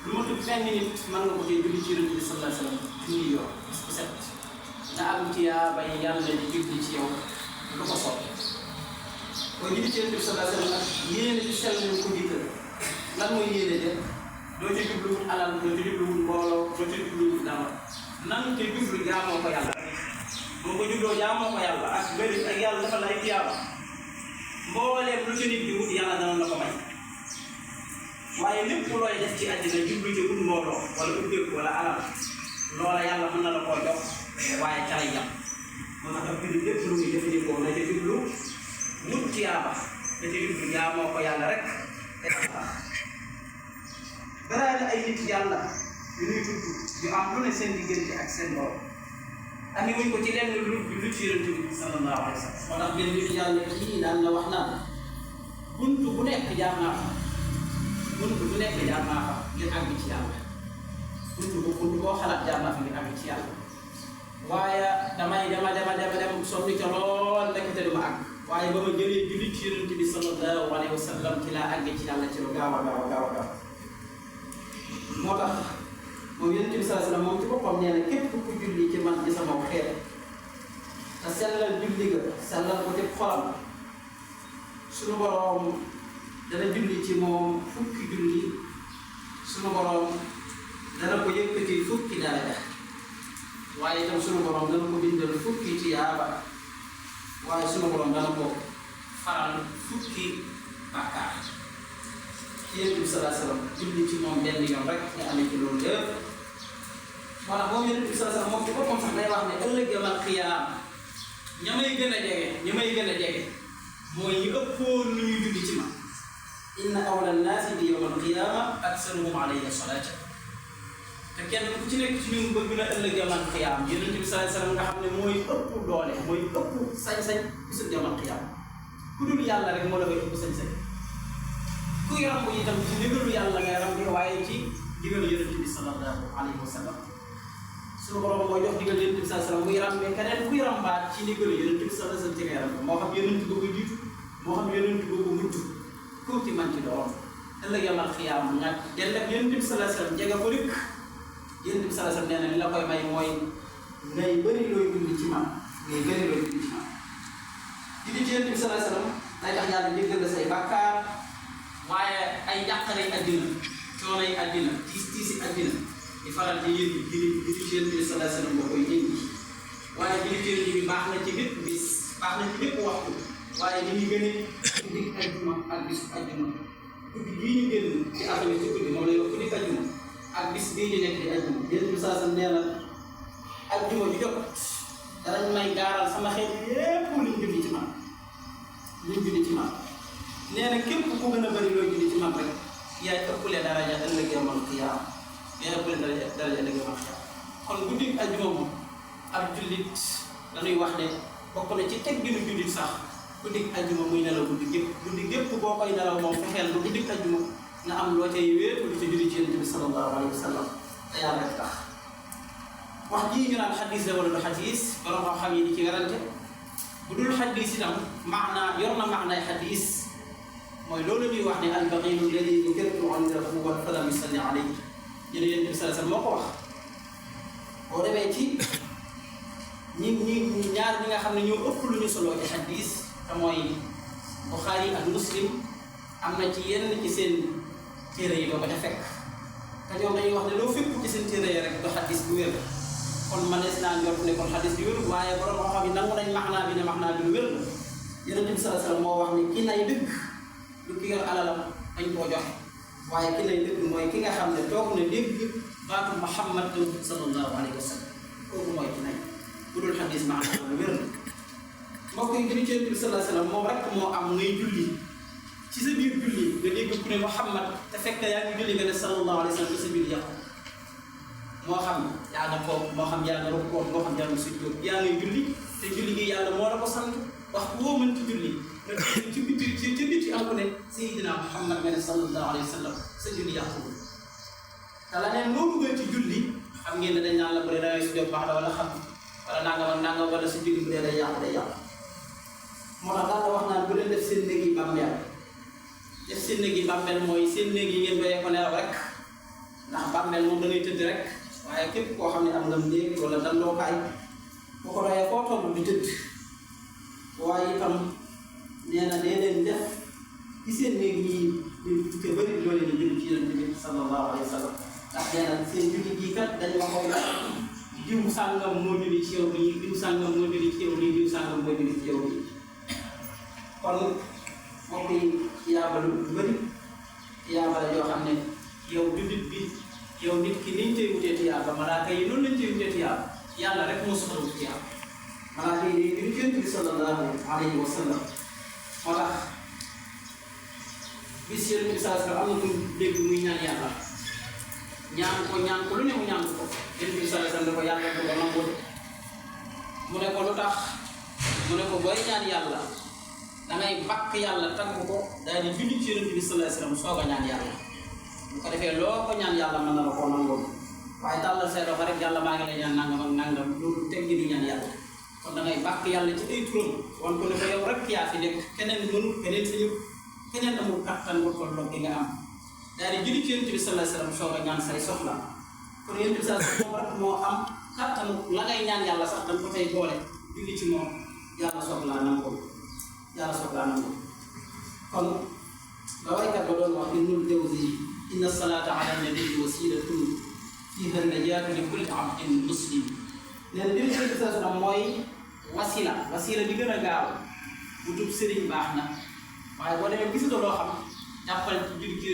lu ma tudd benn nit mën nga ko cee julli ci Yonent bi sallallahu alayhi wa sallam junni yoon bis bu set nga am ci yaa bay yàlla di julli ci yow lu ko soob boo julli ci Yonent bi sallallahu alayhi wa sallam nag yéene ci sell nañ ko jiital lan mooy yéene de doo ci jubluwul alal doo ci jubluwul mbooloo doo ci jubluwul dara nan te jublu jaamoo ko yàlla boo ko jubloo jaamoo ko yàlla ak bëri ak yàlla dafa la ay tiyaaba mbooleem lu ci nit di wut yàlla dana la ko may waaye lépp looy def ci àddina jublu ci wut mbooloo wala ubbeeku wala alal loola yàlla mën na la koo jox waaye ca lay jàpp moo tax ak jullit lépp lu muy jëfandikoo na ca jublu wut tiyaaba da ca jublu jaamoo ko yàlla rek te baraale ay nit yàlla yu ñuy tudd yu am lu ne seen diggante ak seen borom ami wuñ ko ci lenn lu ci Yonent bi sallallahu alayhi wa sallam moo tax benn nit yàlla kii daan la wax naan buntu bu nekk jaar naa fa buntu bu nekk jaar naa fa ngir àgg ci yàlla buntu boo xalaat jaar naa fa ngir àgg ci yàlla waaye damay dem sonn ca lool nekk te du ma àgg waaye ba ma jëlee julli ci Yonent bi sallallahu alayhi wa sallam ci laa àgg ci yàlla ci lu gaaw a moo tax moom Yonent bi sallallahu alayhi wa sallam moom ci boppam nee na képp ku julli ci man ci sama xeet te sellal julli ga sellal ko ci xolam suñu boroom dana julli ci moom fukki julli suñu boroom dana ko yëkkati fukki daraja waaye itam suñu boroom dana ko bindal fukki tiyaaba waaye suñu boroom dana ko faral fukki bàkkaar Yonent bi sallallahu alayhi wa sallam julli ci moom benn yoon rek nga amee ci loolu lépp moo tax moom Yonent bi sallallahu alayhi wa sallam moom ci boppam sax day wax ne ëllëg yawmal qiyaama ña may gën a jege mooy ñi ëppoon lu ñuy julli ci ma inna awla nnaasi bi yawmal qiyaama aksaruhum alayya salaata te kenn ku ci nekk ci ñun bëgg na ëllëg yawmal qiyaama Yonent bi sallallahu alayhi wa sallam nga xam ne mooy ëpp doole mooy ëpp sañ-sañ bisu yawmal qiyaama ku dul yàlla rek moo la koy ëpp sañ-sañ kuy rambu itam ci ndigalu yàlla ngay rambu waaye ci ndigalu Yonent bi sallallahu alayhi wa sallam suñu borom mooy jox ndigal Yonent bi sallallahu alayhi wa sallam muy rambee keneen kuy rambaat ci ndigalu Yonent bi sallallahu alayhi wa sallam ci ngay rambu moo xam Yonent bi ko jiitu moo xam Yonent bi ko mujj ku ci man ci doom ëllëg yawmal qiyaama ñàkk jënd ak Yonent bi sallallahu alayhi wa sallam jege ko rek Yonent bi sallallahu alayhi wa sallam nee na li la koy may mooy ngay bëri looy julli ci man ngay bëri looy julli ci man julli ci Yonent bi sallallahu alayhi wa sallam day tax yàlla jéggal la say bàkkaar waaye ay jàqare àddina coono yi àddina tiisi àddina di faral di yëngu julli ci Yonent bi sallallahu alayhi wa sallam boo koy indi waaye julli ci Yonent bi baax na ci bépp bis baax na ci bépp waxtu waaye ni ñu gën a guddi ajjuma ak bisu ajjuma guddi bii ñu génn ci alxames ci guddi moom lay wax guddi ajjuma ak bis bii ñu nekk di ajjuma Yonent bi sallallahu alayhi wa sallam nee na ajjuma ju jot danañ may gaaral sama xeet yépp luñ julli ci man nee na képp ku gën a bëri loo julli ci man rek yaay ëppale daraja ëllëg yawmal qiyaama yaay ëppale daraja ëllëg yawmal qiyaama kon guddi ajjuma moom ab jullit dañuy wax ne bokk na ci tegginu jullit sax guddi ajjuma muy nelaw guddi gépp boo koy nelaw moom fexeel ba guddi ajjuma nga am loo cay wéetu di ci julli ci Yonent bi sallallahu alayhi wa sallam te yàlla rek tax wax jii ñu naan xadis la wala du xadis borom xam-xam yi di ci werante bu dul xadis itam maanaa yor na maanaay xadis mooy loolu ñuy wax ne al-baxiilu allazii dhukirtu indahu wa falam yusalli alayhi ñu ne Yonent bi sallallahu alayhi wa sallam moo ko wax boo demee ci ñaar ñi nga xam ne ñoo ëpp lu ñu soloo ci xadis te mooy Buxaari ak Muslim am na ci yenn ci seen téere yi doo ko ca fekk te ñoom dañuy wax ne loo fekk ci seen téere yi rek do xadis bu wér kon manees naa njort ne kon xadis bi wér waaye borom xam-xam yi nangu nañ maxnaa bi ne maxnaa bi lu wér la Yonent bi sallallahu alayhi wa sallam moo wax ne ki nay dëgg lu ki yor alalam dañ koo jox waaye ki nay dëgg mooy ki nga xam ne toog na dégg baatu Muhammad sallallahu alayhi wa sallam kooku mooy ki nay bu dul xadis maxnaa lu wér la mbokk yi julli ci Yonent bi sallallahu alayhi wa sallam moom rek moo am ngay julli ci sa biir julli nga dégg ku ne Muhammad te fekk yaa ngi julli nga ne sallallahu alayhi wa sallam sa biir yàqu moo xam yaa nga toog moo xam yaa nga rukkoo moo xam yaa nga sujjóot yaa ngay julli te julli gi yàlla moo la ko sant wax woo mën ci julli nga ci biti am ko ne Seydina Muhammad nga ne sallallahu alayhi wa sallam sa julli yàquwul te la neen loo dugal ci julli xam ngeen ne dañ naan la bu dee da ngay sujjóot baax la wala xam wala nangam ak nangam wala sa julli bu dee day yàqu moo tax daal la wax naan bu leen def seen néeg yi bàmmeel def seen néeg yi bàmmeel mooy seen néeg yi ngeen doyee ko nelaw rek ndax bàmmeel moom da ngay tëdd rek waaye képp koo xam ne am nga néeg wala dandookaay boo ko doyee foo toll di tëdd waaye itam nee na dee leen def ci seen néeg ñi ñu te bëri loolu di julli ci yonent bi sallallahu alayhi wa sallam ndax nee na seen julli gii kat dañ ma koy diw sàngam moo julli ci yow nii diw sàngam moo julli ci yow nii diw sàngam moo julli ci yow nii kon mbokk yi tiyaaba lu bëri tiyaaba la yoo xam ne yow jullit bi yow nit ki niñ tey wutee tiyaaba malaaka yi noonu lañ tey wutee tiyaaba yàlla rek moo soxla wut tiyaaba malaaka yi day julli ci yonent bi sallallahu alayhi wa sallam moo tax bis yonent bi sallallahu alayhi wa sallam am na ku dégg muy ñaan yàlla ñaan ko lu ne mu ñaan ko yonent bi sallallahu alayhi wa sallam da ko yàlla ko nangu mu ne ko lu tax mu ne ko booy ñaan yàlla dangay bakk yàlla tagg ko daal di julli ci yonent bi sallallahu alayhi wa sallam soog a ñaan yàlla bu ko defee loo ko ñaan yàlla mën na la koo nangoo waaye tàllal say loxo rek yàlla maa ngi lay ñaan nangam ak nangam loolu teg gi di ñaan yàlla kon dangay bakk yàlla ci ay turam wan ko ne ko yow rek yaa fi nekk keneen mënul keneen sañu keneen amul kattan bu tolloog gi nga am daal di julli ci yonent bi sallallahu alayhi wa sallam soog a ñaan say soxla kon yonent bi sallallahu alayhi wa sallam rek moo am kattan la ngay ñaan yàlla sax danga ko tey boole julli ci moom yàlla soxlaa nangoo yàlla soxlaa nangoo kon la waykat ba doon wax Ibnul Jawzi inna salaata ala nabii wasilatun fiha najaatu li kulli abdin muslim nee na julli ci yonent bi sallallahu alayhi wa sallam mooy wasila bi gën a gaaw bu tub sëriñ baax na waaye boo demee gisatoo loo xam jàppal julli ci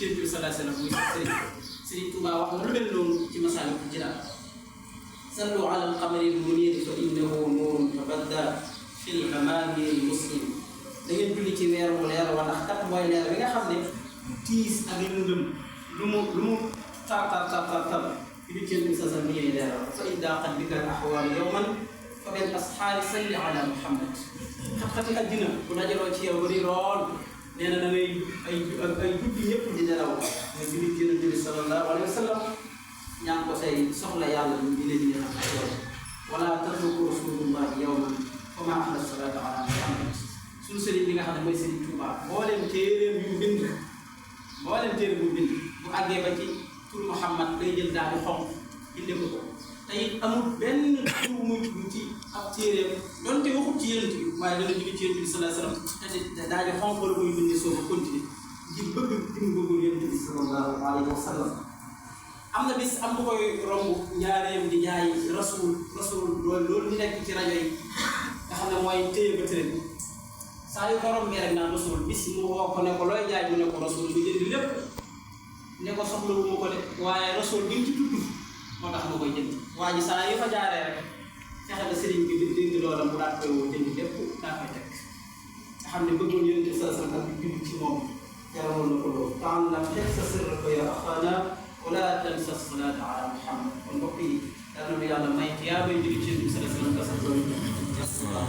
yonent bi sallallahu alayhi wa sallam muy sëriñ Tuubaa wax na lu mel noonu ci Masaalikul Jinaan sallu ala al-qamari al-munir fa innahu nuurun tabadda fil amaami al-muslim da ngeen julli ci weer mu leer wa ndax kat mooy leer bi nga xam ne tiis ak lëndëm lu mu tar julli ci yonent bi sallallahu alayhi wa sallam ñuy leeral fa in daaqat bika al-ahwaal yawman fa bil ashaari salli ala Muhammad xat-xati àddina bu dajaloo ci yow bari lool nee na da ngay ay guddi ñëpp di nelaw nga julli ci yonent bi sallallahu alayhi wa sallam ñaan ko say soxla yàlla ñu leen di xam ak yow wala tatruku rasulullahi yawman fa ma ahla salata ala Muhammad suñu sëriñ bi nga xam ne mooy sëriñ Tuubaa mbooleem téeréem yu bind bu àggee ba ci tur Muhammad day jël daal di xonq indi ko te it amul benn tur muy ci ab téeréem donte waxut ci yonent bi waaye dana jóge ci yonent bi sallallahu alayhi wa sallam te daal di xonq la koy bindee soo ko continuer ngir bëgg dim bëggu yonent bi sallallahu alayhi wa sallam am na bis am bu koy romb ñaareem di jaay rasul loolu ñu nekk ci rajo yi nga xam ne mooy téye ba tëre bi saa yu ko rombee rek naan rasul bis mu woo ko ne ko looy jaay mu ne ko rasul bu jënd lépp ne ko soxla wu ma ko de waaye rasul bi ci tudd moo tax ma koy jënd waa ji saa yu fa jaaree rek fexe ba sëriñ bi di dégg loola mu daal koy woo jënd lépp daa koy teg nga xam ne bëggoon yonent bi sallallahu alayhi wa sallam bi ci moom jaraloon na ko loolu taam na xeex sa sër ko ya axaana wala tansa salaata ala Muhammad kon mbokk yi yal na yàlla may yaa bay julli ci yonent bi sallallahu alayhi wa sallam